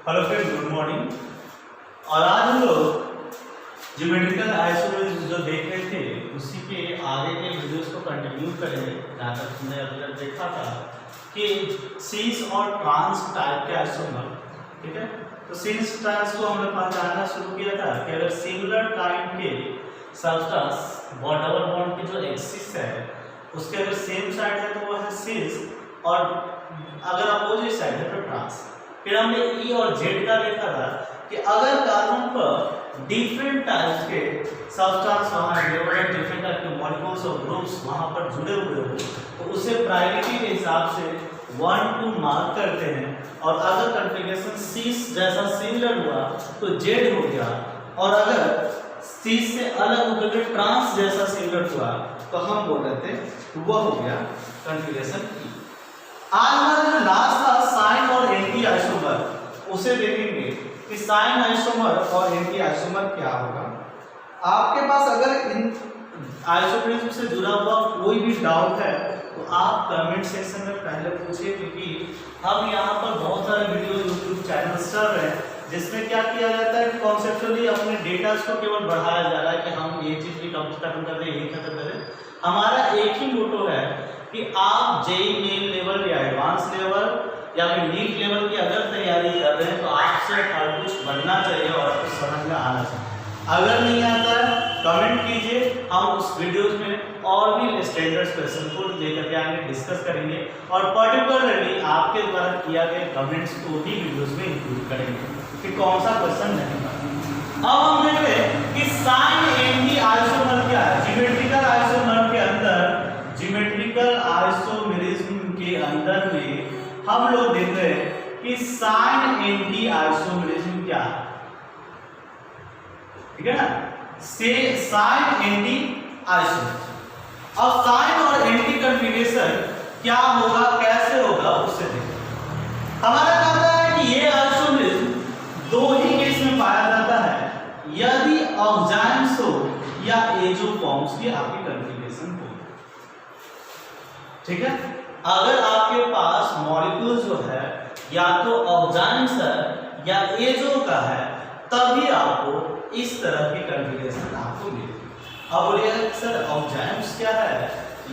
Hello friends, good morning. और आज हम लोग ज्योमेट्रिकल आइसोमेरिज्म जो देख रहे थे उसी के आगे के वीडियोस को कंटिन्यू करेंगे। जहाँ तक हमने अभी तक देखा था कि सीस और ट्रांस टाइप के आइसोमर, ठीक है। तो सीस ट्रांस को हमने पहचानना शुरू किया था कि अगर सिमिलर काइंड के सब्सटेंस डबल बॉन्ड की जो एक्सिस है उसके अगर सेम साइड है तो वो है सीस, और अगर अपोजिट साइड है तो ट्रांस। फिर हमने ई और जेड का देखा था कि अगर कार्बन पर डिफरेंट टाइप्स के सब्सटेंस वहाँ डिफरेंट टाइप के मॉलिक्यूल्स और ग्रुप्स वहाँ पर जुड़े हुए हो तो उसे प्रायोरिटी के हिसाब से 1 2 मार्क करते हैं। और अगर कॉन्फ़िगरेशन सीस जैसा सिमिलर हुआ तो जेड हो गया, और अगर सीस से अलग होकर के ट्रांस जैसा सिमिलर हुआ तो हम बोल रहे थे वह हो गया कॉन्फ़िगरेशन ई। आज हमारा जो लास्ट था साइन और एंटी आइसोमर, उसे देखेंगे कि साइन आइसोमर और एंटी आइसोमर क्या होगा। आपके पास अगर इन आइसोमरिज्म से जुड़ा हुआ कोई भी डाउट है तो आप कमेंट सेक्शन में पहले पूछिए, क्योंकि हम यहाँ पर बहुत सारे वीडियो यूट्यूब चैनल चल रहे हैं जिसमें क्या किया जाता है कि कॉन्सेप्चुअली अपने डेटा को केवल बढ़ाया जा रहा है कि हम ये चीज़ भी खत्म कर दें, ये खत्म करें। हमारा एक ही मोटो है कि आप जेईई मेन लेवल या एडवांस लेवल या फिर नीट लेवल की अगर तैयारी कर रहे हैं तो आपसे हर कुछ बनना चाहिए और कुछ समझ में आना चाहिए। अगर नहीं आता है कमेंट कीजिए, हम उस वीडियोस में और भी स्टैंडर्ड क्वेश्चन को लेकर के आगे डिस्कस करेंगे और पर्टिकुलरली आपके द्वारा किया गए कमेंट्स को भी वीडियोस में इंक्लूड करेंगे कि कौन सा क्वेश्चन नहीं बना। अब हम देख रहे हैं कि साइन एंटी आइसोमर क्या है। ज्योमेट्रिकल आइसोमर के अंदर, ज्योमेट्रिकल आइसोमेरिज्म के अंदर में हम लोग देख रहे हैं कि साइन एंटी आइसोमेरिज्म क्या है, ठीक है ना। से साइन एंटी आइसोमेरिज्म। अब साइन और एंटी कॉन्फ़िगरेशन क्या होगा, कैसे होगा, उससे देखते। हमारा कहना है कि ये आइसोमेरिज्म दो ही केस में पाया जाता है, यदि ऑक्साइम्स हो या एजोफॉर्म्स की आपकी कॉन्फ़िगरेशन हो, ठीक है। अगर आपके पास मॉलिक्यूल जो है या तो ऑक्साइम्स है या एजो का है तभी आपको इस तरह की कॉन्फ़िगरेशन आपको मिलेगी। अब बोलिए सर ऑक्साइम्स क्या है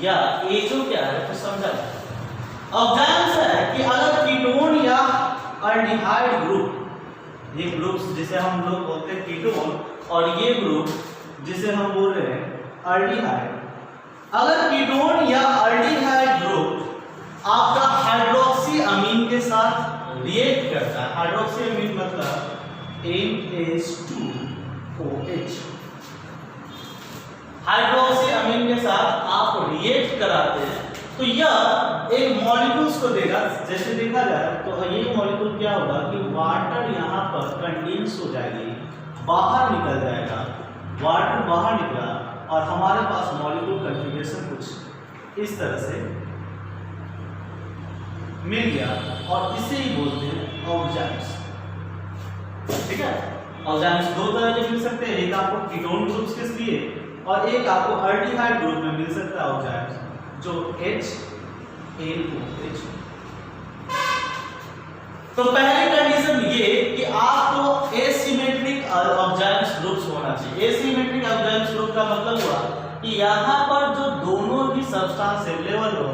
या एजो क्या है, तो समझा जाए। ऑक्साइम्स है कि अगर कीटोन या अल्डिहाइड ग्रुप, ये ग्रुप्स जिसे हम लोग बोलते हैं कीटोन और ये ग्रुप जिसे हम बोल रहे हैं अल्डिहाइड, अगर कीटोन या अल्डिहाइड ग्रुप आपका हाइड्रोक्सी अमीन के साथ रिएक्ट करता है, हाइड्रोक्सी अमीन मतलब NH2OH, हाइड्रोक्सी अमीन के साथ आप रिएक्ट कराते हैं तो यह एक मॉलिक्यूल्स को देगा। जैसे देखा जाए तो ये मॉलिक्यूल क्या होगा कि वाटर यहाँ पर कंडेंस हो जाएगी, बाहर निकल जाएगा, वाटर बाहर निकला और हमारे पास मॉलिक्यूल कॉन्फ़िगरेशन कुछ इस तरह से मिल गया, और इसे ही बोलते हैं ऑक्साइम्स, ठीक है। ऑक्साइम्स दो तरह के मिल सकते हैं, एक आपको कीटोन ग्रुप्स के लिए और एक आपको अल्डिहाइड ग्रुप में मिल सकता है ऑक्साइम्स जो HNOH। तो पहली कंडीशन ये कि आपको एसिमेट्रिक ऑक्साइम्स ग्रुप्स होना चाहिए। एसिमेट्रिक ऑक्साइम्स ग्रुप का मतलब हुआ कि यहाँ पर जो दोनों भी सब्सटेंस अवेलेबल हो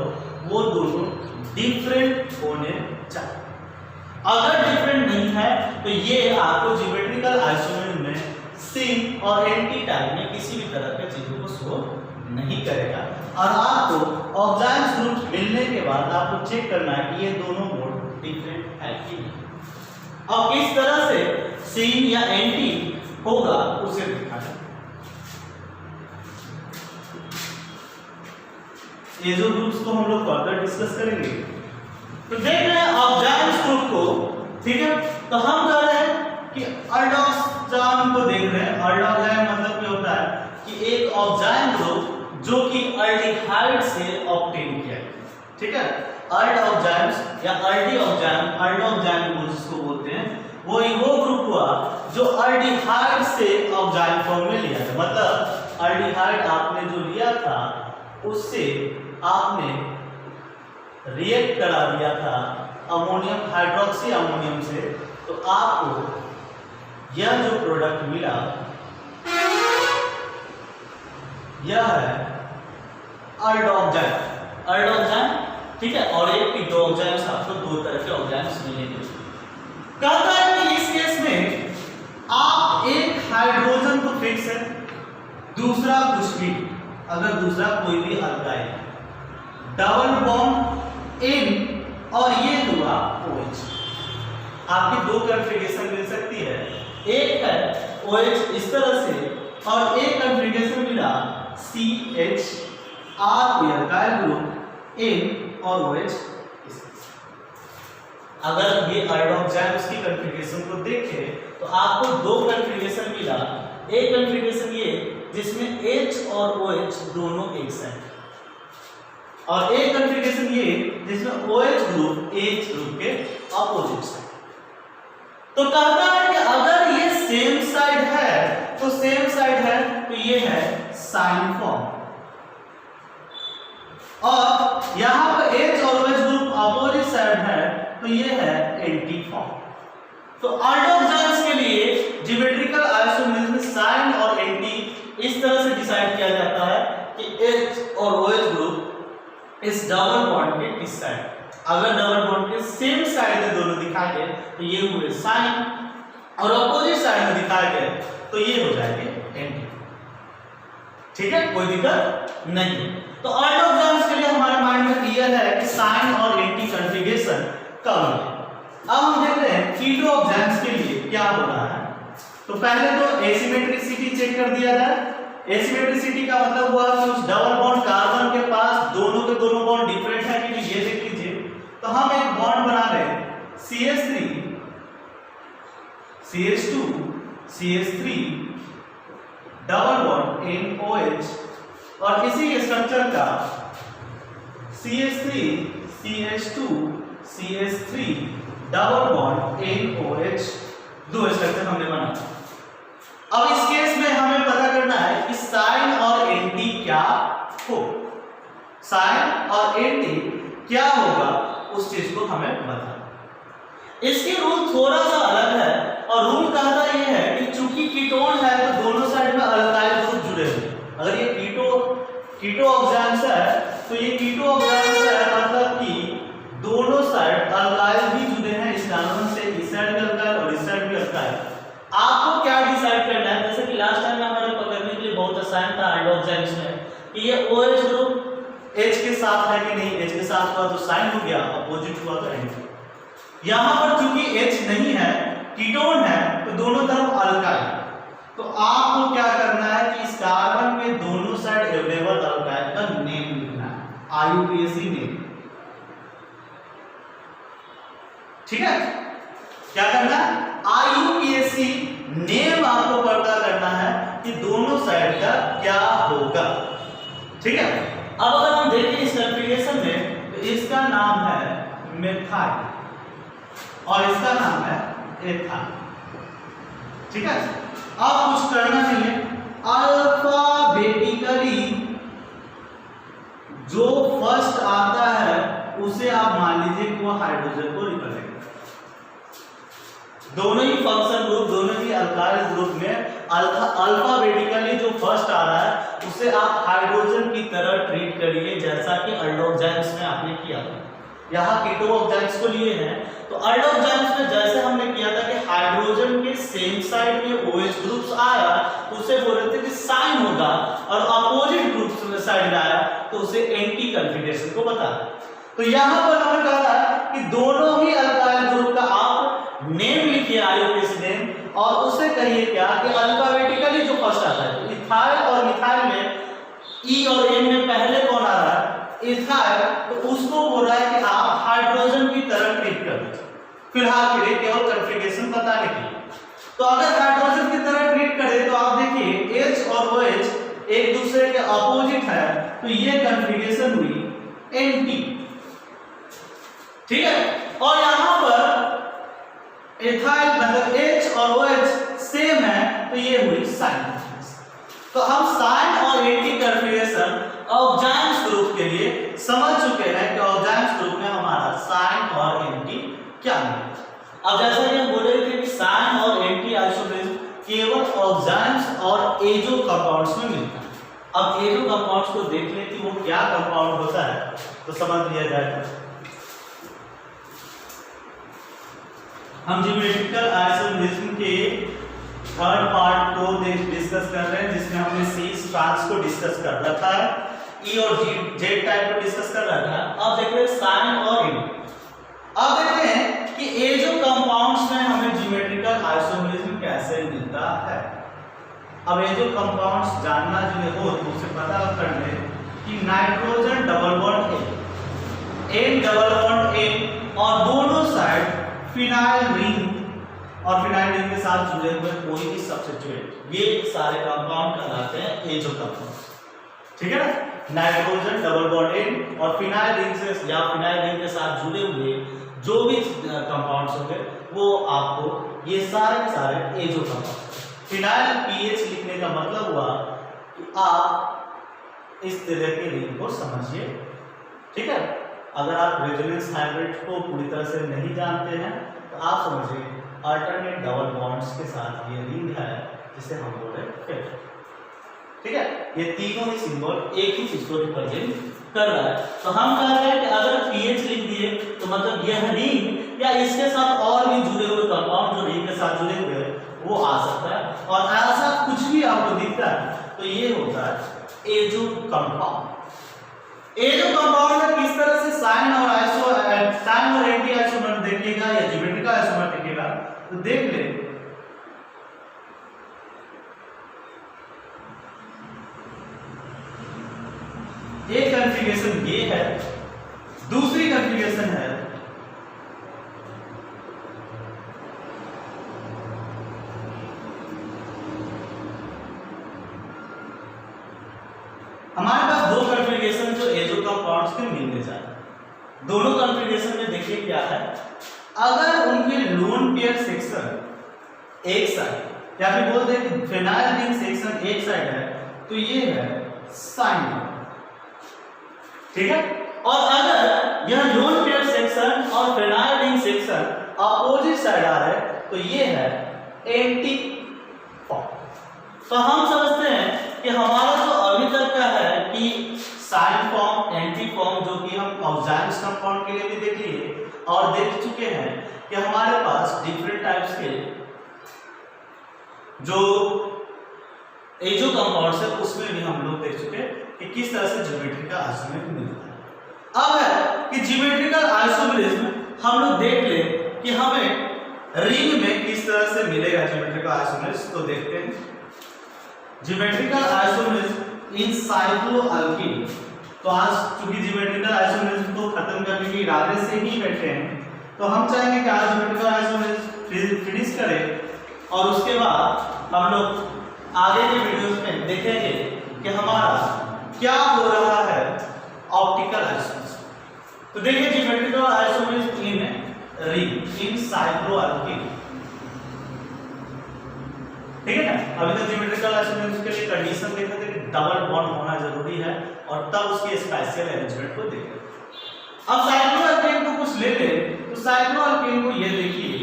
वो दोनों डिफरेंट होने चाहिए। अगर डिफरेंट नहीं है तो ये आपको ज्योमेट्रिकल आइसोमेरिज्म में सिन और एंटी टाइप में किसी भी तरह के चीजों को शो नहीं करेगा। और आपको ऑक्साइम्स ग्रुप मिलने के बाद आपको चेक करना है कि ये दोनों मोड डिफरेंट है कि नहीं। अब किस तरह से सिन या एंटी होगा उसे देखा है। ये जो ग्रुप्स को हम लोग फर्दर डिस्कस करेंगे। तो देख रहे हैं ऑक्साइम्स ग्रुप को, ठीक है। तो हम कह रहे हैं कि अल्डोक्साइन को देख रहे हैं। अल्डोक्साइन मतलब क्या होता है कि एक ऑक्साइन ग्रुप जो कि अल्डिहाइड से ऑब्टेन किया है, ठीक है। अल्ड ऑक्साइम्स या अल्डी ऑक्साइन, अल्डोक्साइन जिसको बोलते हैं, वो ग्रुप हुआ जो अल्डिहाइड से ऑक्साइन फॉर्म में लिया है। मतलब अल्डिहाइड आपने जो लिया था उससे आपने रिएक्ट करा दिया था अमोनियम, हाइड्रोक्सी अमोनियम से तो आपको यह जो प्रोडक्ट मिला यह है अर्डोक्साइन, ठीक है। और एक कीटोक्साइड्स, आपको दो तरह के ऑक्साइड्स मिलेंगे। कहता है कि इस केस में आप एक हाइड्रोजन तो फिक्स है, दूसरा कुछ भी, अगर दूसरा कोई भी अल्काइल, डबल बॉन्ड इन और ये हुआ OH, आपकी दो कॉन्फ़िगरेशन मिल सकती है। एक है OH इस तरह से और एक कॉन्फ़िगरेशन मिला CH R alkyl group N और OH इस तरह से। अगर ये अर्डोक्साइड्स की कॉन्फ़िगरेशन को देखें तो आपको दो कॉन्फ़िगरेशन मिला। एक कॉन्फ़िगरेशन ये जिसमें H और OH दोनों एक साइड, और एक कॉन्फ़िगरेशन ये जिसमें OH ग्रुप H ग्रुप के अपोजिट साइड। तो कहता है कि अगर ये सेम साइड है तो सेम साइड है तो ये है साइन फॉर्म, और यहां पर H और OH ग्रुप अपोजिट साइड है तो ये है एंटी फॉर्म। तो अर्डोक्साइड्स के लिए ज्योमेट्रिकल आइसोमरिज्म में साइन और एंटी इस तरह से डिसाइड किया जाता है कि H और OH ग्रुप इस डबल बॉन्ड के किस साइड, अगर डबल बॉन्ड के सेम साइड में दोनों दिखाए गए तो ये हुए साइन, और अपोजिट साइड में दिखाए गए तो ये हो जाएंगे एंटी। ठीक है, कोई दिक्कत नहीं। तो अर्डोक्साइड्स के लिए हमारे माइंड में क्लियर है कि साइन और एंटी कॉन्फ़िगरेशन कब है। अब हम देखते हैं कीटोक्साइड्स के लिए क्या हो रहा है। तो पहले तो एसिमेट्रिसिटी चेक कर दिया जाए। एसिमेट्रिसिटी का मतलब हुआ कि उस डबल बॉन्ड कार्बन के पास दोनों के दोनों बॉन्ड डिफरेंट है कि नहीं, ये देख लीजिए। तो हम एक बॉन्ड बना रहे हैं CH3 CH2 CH3 double bond NOH, और इसी स्ट्रक्चर का CH3 CH2 CH3 double bond NOH, दो स्ट्रक्चर हमने बनाया। अब इस केस में हमें पता करना है कि साइन और एंटी क्या हो, साइन और एंटी क्या होगा, उस चीज को हमें बताना। इसके रूल थोड़ा सा अलग है, और रूल कहता यह है कि चूंकि कीटोन है तो दोनों साइड में अल्काइल ग्रुप जुड़े हुए। अगर ये कीटोक्साइड्स है तो ये कीटोक्साइड्स है, मतलब कि दोनों साइड अल्काइल भी जुड़े हैं इस कारण से, इस साइड भी अल्काइल और इस साइड भी अल्काइल। आपको क्या डिसाइड करना है, जैसे कि लास्ट टाइम हमारे पकड़ने के लिए बहुत आसान था अर्डोक्साइड्स में कि ये OH ग्रुप H के साथ है कि नहीं, H के साथ हुआ तो साइन हो गया, अपोजिट हुआ तो एंटी। यहां पर चूंकि H नहीं है, कीटोन है, तो दोनों तरफ अल्काइल, तो आपको क्या करना है कि इस कार्बन में दोनों साइड अवेलेबल अल्काइल का नेम लिखना है, IUPAC नेम। ठीक है, क्या करना है, IUPAC नेम आपको पता करना है कि दोनों साइड का क्या होगा। ठीक है, अब अगर हम देखें इस कॉन्फ़िगरेशन में तो इसका नाम है मेथाइल और इसका नाम है एथाइल। ठीक है, अब कुछ करना नहीं है, अल्फाबेटिकली जो फर्स्ट आता है उसे आप मान लीजिए कि वो हाइड्रोजन को रिप्रेजेंट करता है। दोनों ही फंक्शन ग्रुप, दोनों ही अल्काइल ग्रुप में अल्फाबेटिकली जो फर्स्ट आ रहा है उसे आप हाइड्रोजन की तरह ट्रीट करिए, जैसा कि अर्डोक्साइड्स में आपने किया था। यहाँ कीटोक्साइड्स को लिए हैं, तो अर्डोक्साइड्स में जैसे हमने किया था कि हाइड्रोजन के सेम साइड में OH ग्रुप्स आया तो उसे बोल रहे थे कि साइन होगा, और अपोजिट ग्रुप्स में साइड आया तो उसे एंटी कॉन्फ़िगरेशन को बता। तो यहाँ पर हमें कहा था कि दोनों ही अल्काइल ग्रुप का आप नेम लिखिए, IUPAC नेम, और उसे कहिए क्या कि अल्फाबेटिकली जो फर्स्ट आता है, इथाइल और मिथाइल में E और N में पहले कौन आ रहा है, इथाइल, तो उसको बोल रहा है कि आप हाइड्रोजन की तरह ट्रीट कर दीजिए फिलहाल के लिए, केवल कॉन्फ़िगरेशन बताने के लिए। तो अगर हाइड्रोजन की तरह ट्रीट करें तो आप देखिए H और OH एक दूसरे के अपोजिट है, तो ये कॉन्फ़िगरेशन हुई एंटी। ठीक है, और यहां पर एथाइल मतलब H और OH सेम है तो ये हुई साइन। तो हम साइन और एंटी कॉन्फ़िगरेशन ऑक्साइड्स ग्रुप के लिए समझ चुके हैं कि ऑक्साइड्स ग्रुप में हमारा साइन और एंटी क्या है। अब जैसा कि हम बोले और एजो कंपाउंड्स में मिलता है। अब एजो कंपाउंड्स को देख लें कि वो क्या कंपाउंड होता है तो समझ लिया जाएगा। हम ज्योमेट्रिकल आइसोमेरिज्म के थर्ड पार्ट को डिस्कस कर रहे हैं, जिसमें हमने सी ट्रांस को डिस्कस कर रखा है, ई और जेड टाइप को डिस्कस कर रखा है। अब देख रहे हैं साइन और इन। अब देखते हैं कि एजो कंपाउंड्स में हमें ज्योमेट्रिकल आइसोमेरिज्म कैसे मिलता है। अब एजो कंपाउंड्स जानना जो हो तो उसे पता कर ले कि nitrogen double bond N double bond N और दोनों साइड फिनाइल रिंग और फिनाइल रिंग के साथ जुड़े हुए कोई भी सब्स्टिट्यूएंट, ये सारे कंपाउंड कहलाते हैं एजो कंपाउंड। ठीक है ना, नाइट्रोजन डबल बॉन्ड एन और फिनाइल रिंग से या फिनाइल रिंग के साथ जुड़े हुए जो भी कंपाउंड्स होंगे वो आपको ये सारे एजो कंपाउंड। फिनाइल पीएच लिखने का मतलब हुआ कि आप इस तरह के रिंग को समझिए। ठीक है, अगर आप रेजोनेंस हाइब्रिड को पूरी तरह से नहीं जानते हैं तो आप समझिए अल्टरनेट डबल बॉन्ड्स के साथ ये रिंग है जिसे हम बोले फिर। ठीक है, ये तीनों ही सिंबल एक ही चीज को रिप्रेजेंट कर रहा है। तो हम कह रहे हैं कि अगर पीएच लिख दिए तो मतलब यह रिंग या इसके साथ और भी जुड़े हुए कंपाउंड जो रिंग के साथ जुड़े हुए हैं वो आ सकता है, और ऐसा कुछ भी आपको दिखता है तो ये होता है एजो कंपाउंड। एजो कंपाउंड में किस तरह से साइन और एंटी आइसोमर देखिएगा या ज्योमेट्रिकल आइसोमर देखिएगा तो देख ले। एक कॉन्फ़िगरेशन ये है, दूसरी कॉन्फ़िगरेशन है हमारे पास दो कॉन्फ़िगरेशन जो एजो कंपाउंड्स के मिलने जा रहे हैं। दोनों कॉन्फ़िगरेशन में देखिए क्या है, अगर उनके लोन पेयर सेक्शन एक साइड या फिर बोलते हैं कि फिनाइल रिंग सेक्शन एक साइड है तो ये है साइन। ठीक है, और अगर यह लोन पेयर सेक्शन और phenyl ring section opposite side आ रहा है तो ये है एंटी फॉर्म। तो हम समझते हैं कि हमारा जो अभी तक का है कि साइन फॉर्म, एंटी फॉर्म, जो कि हम ऑक्साइड्स कंपाउंड के लिए भी देख लिए और देख चुके हैं कि हमारे पास डिफरेंट टाइप्स के जो एजो कंपाउंड्स है उसमें भी हम लोग देख चुके कि किस तरह से ज्योमेट्रिकल आइसोमेरिज्म मिलता है। अब है कि ज्योमेट्रिकल आइसोमेरिज्म हम लोग देख ले कि हमें रिंग में किस तरह से मिलेगा ज्योमेट्रिकल आइसोमेरिज्म। तो देखते हैं ज्योमेट्रिकल आइसोमेरिज्म इन साइक्लोअल्कीन। तो आज चूंकि ज्योमेट्रिकल आइसोमेरिज्म को खत्म करने के इरादे से ही बैठे हैं तो हम चाहेंगे कि आज ज्योमेट्रिकल आइसोमेरिज्म फिनिश करें और उसके बाद हम लोग आगे के वीडियोस में देखेंगे कि हमारा क्या हो रहा है ऑप्टिकल आइसोमेरिज्म। तो देखिए geometrical isomerism in ring in cycloalkene. ठीक है ना, अभी तक ज्योमेट्रिकल आइसोमेरिज्म के लिए कंडीशन देखते थे कि डबल बॉन्ड होना जरूरी है और तब उसके स्पेशियल अरेंजमेंट को देखें। अब साइक्लोअल्केन को कुछ ले ले तो साइक्लोअल्केन को ये देखिए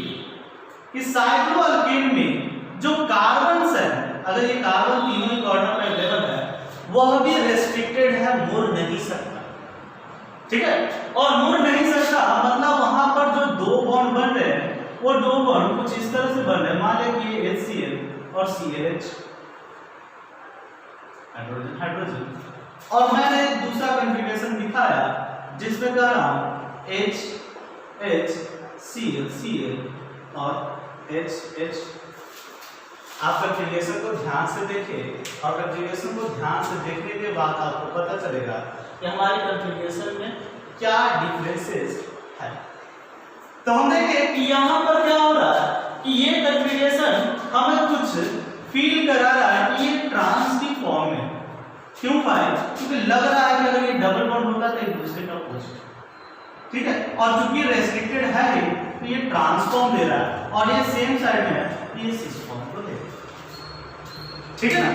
कि साइक्लोअल्केन में जो कार्बन्स है, अगर ये कार्बन तीनों ही कॉर्नर में अवेलेबल है वह भी रेस्ट्रिक्टेड है, मुड़ नहीं सकता। ठीक है, और मुड़ नहीं सकता मतलब वहां पर जो दो बॉन्ड बन रहे हैं वो दो बॉन्ड कुछ इस तरह से बन रहे हैं। मान लें कि ये HCl और CH हाइड्रोजन हाइड्रोजन, और मैंने दूसरा कॉन्फ़िगरेशन दिखाया जिसमें कह रहा हूं H Cl Cl और H। आप कॉन्फ़िगरेशन को ध्यान से देखें और कॉन्फ़िगरेशन को ध्यान से देखने के बाद आपको पता चलेगा कि हमारी कॉन्फ़िगरेशन में क्या डिफरेंसेस है। तो हम देखें कि यहाँ पर क्या हो रहा है कि ये कॉन्फ़िगरेशन हमें कुछ फील करा रहा है कि ये ट्रांस की फॉर्म में। क्यों पाए? क्योंकि लग रहा है कि अगर ये डबल बॉन्ड होता तो एक दूसरे का अपोजिट। ठीक है, और चूंकि रेस्ट्रिक्टेड है तो ये ट्रांसफॉर्म दे रहा है और ये सेम साइड में है ये सिस फॉर्म को दे। ठीक है ना,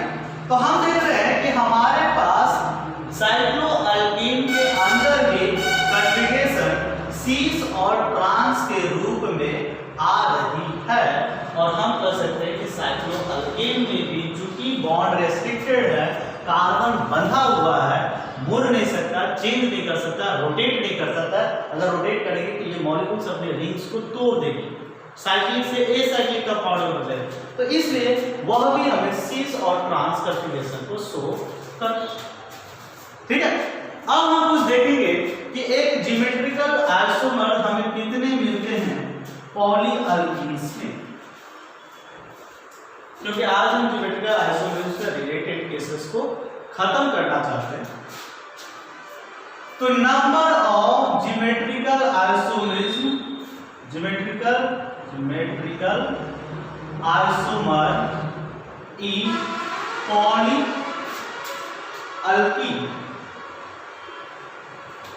तो हम देख रहे हैं कि हमारे पास साइक्लोअल्कीन के अंदर भी कॉन्फ़िगरेशन सीस और ट्रांस के रूप में आ रही है, और हम कह सकते हैं कि साइक्लोअल्केन में भी चूंकि चेंज नहीं कर सकता, रोटेट नहीं कर सकता। अगर रोटेट करेगी तो ये मॉलिक्यूल्स अपने रिंग्स को तोड़ देगी, साइक्लिक से एसाइक्लिक का पार्ट हो जाएगा। तो इसलिए वह भी हमें सिस और ट्रांस कन्फिगरेशन को शो कर। ठीक है, अब हम कुछ देखेंगे कि एक ज्योमेट्रिकल आइसोमर हमें कितने मिलते हैं पॉलीअल्कीन्स में, क्योंकि आज हम ज्योमेट्रिकल आइसोमर से रिलेटेड केसेस को खत्म करना चाहते हैं। तो number of geometrical isomerism, geometrical isomer in polyalkene.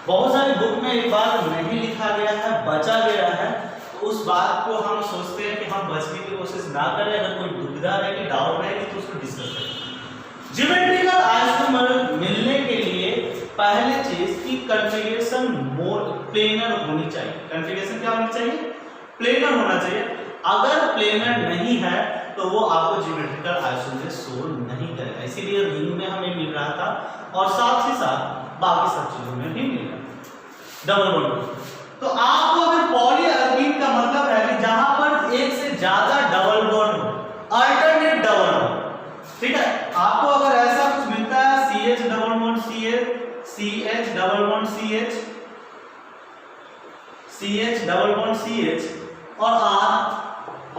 बहुत सारी बुक में एक बात नहीं लिखा गया है, बचा गया है, तो उस बात को हम सोचते हैं कि हम बचने की कोशिश ना करें। अगर कोई दुविधा रहेगी, डाउट रहेगी तो उसको डिस्कस करें। ज्योमेट्रिकल आइसोमर मिलने के लिए पहली चीज की कन्फिगरेशन प्लेनर होनी चाहिए। कन्फिगरेशन क्या होनी चाहिए? प्लेनर होना चाहिए। अगर प्लेनर नहीं है तो वो आपको ज्योमेट्रिकल आइसोमर शो नहीं करेगा। इसीलिए रिंग में हमें मिल रहा था और साथ ही साथ बाकी सब चीजों में भी मिल रहा है डबल बॉन्ड। तो आपको अगर पॉलीअल्कीन का मतलब है कि जहां पर एक से ज्यादा डबल बॉन्ड हो, अल्टरनेट डबल बॉन्ड। ठीक है, आपको अगर ऐसा कुछ मिलता है CH double bond CH, CH double bond CH, CH double bond CH और R,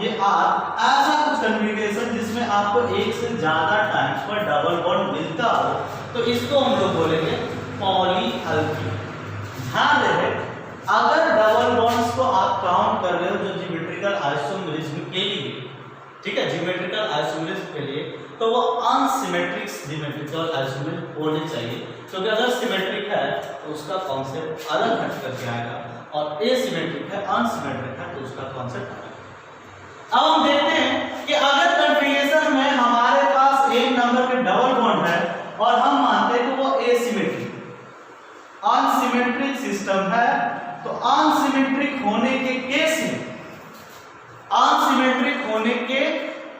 ये R, ऐसा कुछ कन्फिगरेशन जिसमें आपको एक से ज्यादा टाइम्स पर डबल बॉन्ड मिलता हो, तो इसको हम लोग बोलेंगे पॉलीअल्कीन। ध्यान रहे, अगर डबल बॉन्ड्स को आप काउंट कर रहे हो जो ज्योमेट्रिकल आइसोमरिज्म के लिए, ठीक है, ज्योमेट्रिकल आइसोमरिज्म के लिए, तो वो अनसिमेट्रिक ज्योमेट्रिकल आइसोमर होने चाहिए। क्योंकि अगर सिमेट्रिक है तो उसका कॉन्सेप्ट अलग हट करके आएगा, और एसिमेट्रिक है, अनसिमेट्रिक है तो उसका कॉन्सेप्ट अलग। अब हम देखते हैं कि अगर कन्फिगरेशन में हमारे पास एक नंबर के डबल बॉन्ड है और हम मानते हैं कि वो एसिमेट्रिक, अनसिमेट्रिक सिस्टम है, तो अनसिमेट्रिक होने के केस में, अनसिमेट्रिक होने के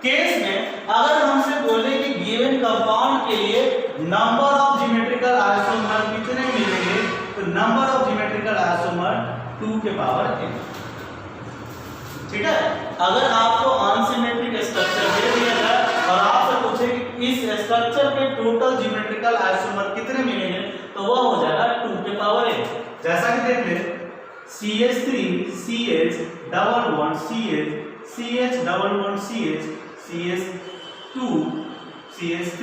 केस में अगर हमसे बोले कि गिवन कंपाउंड के लिए नंबर ऑफ ज्योमेट्रिकल आइसोमर कितने मिलेंगे, तो नंबर ऑफ ज्योमेट्रिकल आइसोमर 2 के पावर n। ठीक है, अगर आपको अनसिमेट्रिक स्ट्रक्चर दे दिया जाए और आपसे पूछे कि इस स्ट्रक्चर के टोटल ज्योमेट्रिकल आइसोमर कितने मिलेंगे, तो वह हो जाएगा 2 के पावर n। जैसा कि देख ले, CH3 CH double bond CH, CH double bond CH, CH2 CH3।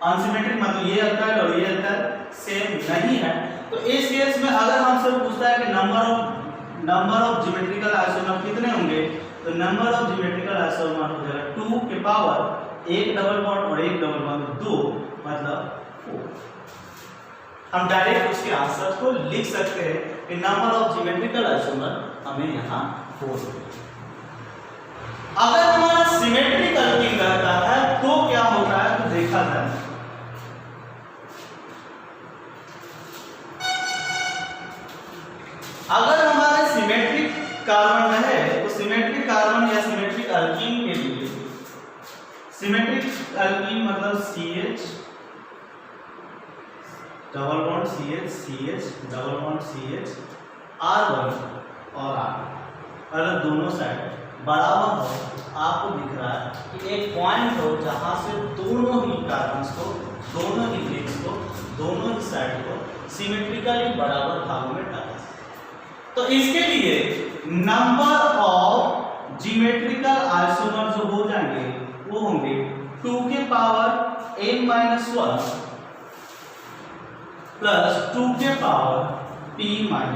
Unsymmetric मतलब ये अल्काइल और ये अल्काइल सेम नहीं है। तो इस केस में अगर हमसे पूछता है कि नंबर ऑफ ज्योमेट्रिकल आइसोमर कितने होंगे, तो नंबर ऑफ ज्योमेट्रिकल आइसोमर हो जाएगा 2 के पावर एक डबल बॉन्ड और एक डबल बॉन्ड 2, मतलब 4। हम डायरेक्ट उसके आंसर को लिख सकते हैं कि नंबर ऑफ ज्योमेट्रिकल आइसोमर हमें यहाँ 4। अगर हमारा सिमेट्रिक अल्कीन रहता है तो क्या होता है, तो देखा जाए अगर हमारे सिमेट्रिक कार्बन है तो सिमेट्रिक कार्बन या सिमेट्रिक अल्कीन के लिए, सिमेट्रिक अल्कीन मतलब CH double bond CH, CH double bond CH, R1 और R, अगर दोनों साइड बराबर हो, आपको दिख रहा है कि एक पॉइंट हो जहां से दोनों ही कार्बन्स को, दोनों ही रिंग्स को, दोनों ही साइड को सिमेट्रिकली बराबर भागों में डाला। तो इसके लिए नंबर ऑफ ज्योमेट्रिकल आइसोमर जो हो जाएंगे वो होंगे 2 के पावर n-1 प्लस 2 के पावर p-1।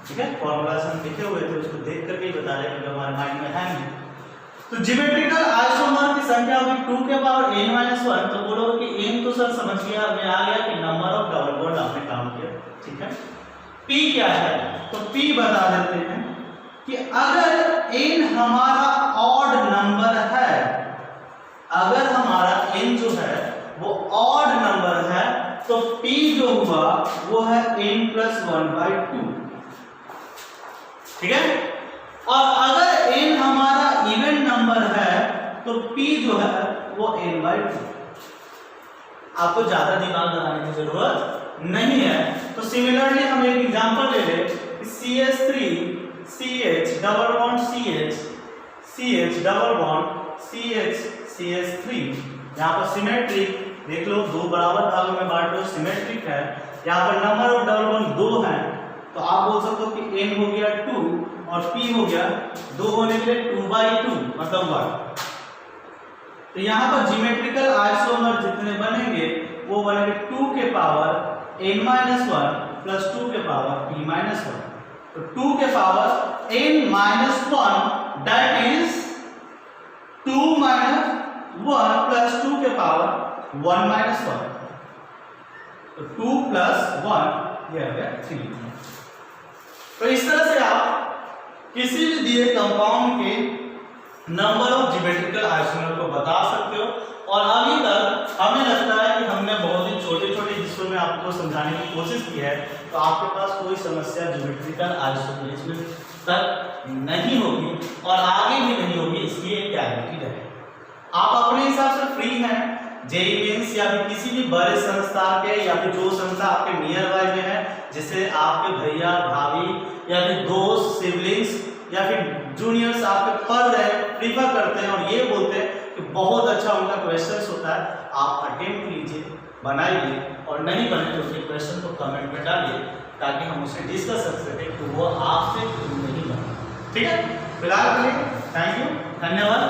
ठीक है, फॉर्मूला हम लिखे हुए थे, उसको देख करके ही बता रहे हैं, हमारे माइंड में है नहीं। तो ज्योमेट्रिकल आइसोमर की संख्या होगी 2 के पावर n-1। तो बोलोगे कि n तो सर समझ गया, हमें आ गया कि नंबर ऑफ डबल बॉन्ड आपने काउंट किया। ठीक है, p क्या है, तो p बता देते हैं कि अगर n हमारा ऑड नंबर है, अगर हमारा n जो है वो ऑड नंबर है, तो p जो हुआ वो है n+1/2। ठीक है, और अगर n हमारा इवन नंबर है तो p जो है वो n/2। आपको ज्यादा दिमाग लगाने की जरूरत नहीं है। तो सिमिलरली हम एक एग्जांपल ले ले, CH3 CH double bond CH CH double bond CH CH3, यहाँ पर सिमेट्रिक देख लो, दो बराबर भागों में बांट लो, सिमेट्रिक है। यहाँ पर नंबर ऑफ डबल बॉन्ड 2 है, तो आप बोल सकते हो कि n हो गया 2 और p हो गया 2 होने के लिए 2/2 मतलब 1। तो यहाँ पर ज्योमेट्रिकल आइसोमर जितने बनेंगे वो बनेंगे 2 के पावर n-1 प्लस 2 के पावर p-1। तो 2 के power n-1 that is 2 - 1 plus 2 के पावर 1-1। तो 2 + 1 ये आ गया 3। तो इस तरह से आप किसी भी दिए कंपाउंड के नंबर ऑफ ज्योमेट्रिकल आइसोमर को बता सकते हो। और अभी तक हमें लगता है कि हमने बहुत ही छोटे छोटे हिस्सों में आपको समझाने की कोशिश की है, तो आपके पास कोई समस्या ज्योमेट्रिकल आइसोमरिज्म तक नहीं होगी और आगे भी नहीं होगी, इसकी एक गारंटी रहे। आप अपने हिसाब से फ्री हैं, जेईई मेंस या फिर किसी भी बड़े संस्थान के या फिर जो संस्था आपके नियर बाय में है, जिससे आपके भैया भाभी या फिर दोस्त सिबलिंग्स या फिर जूनियर्स आपके पढ़ रहे प्रीफर करते हैं और ये बोलते हैं कि बहुत अच्छा उनका क्वेश्चंस होता है, आप अटेम्प्ट कीजिए, बनाइए, और नहीं बने तो उसके क्वेश्चन को कमेंट में डालिए ताकि हम उसे डिस्कस कर सकें कि वो आपसे क्यों नहीं बना। ठीक है, फिलहाल के लिए थैंक यू, धन्यवाद।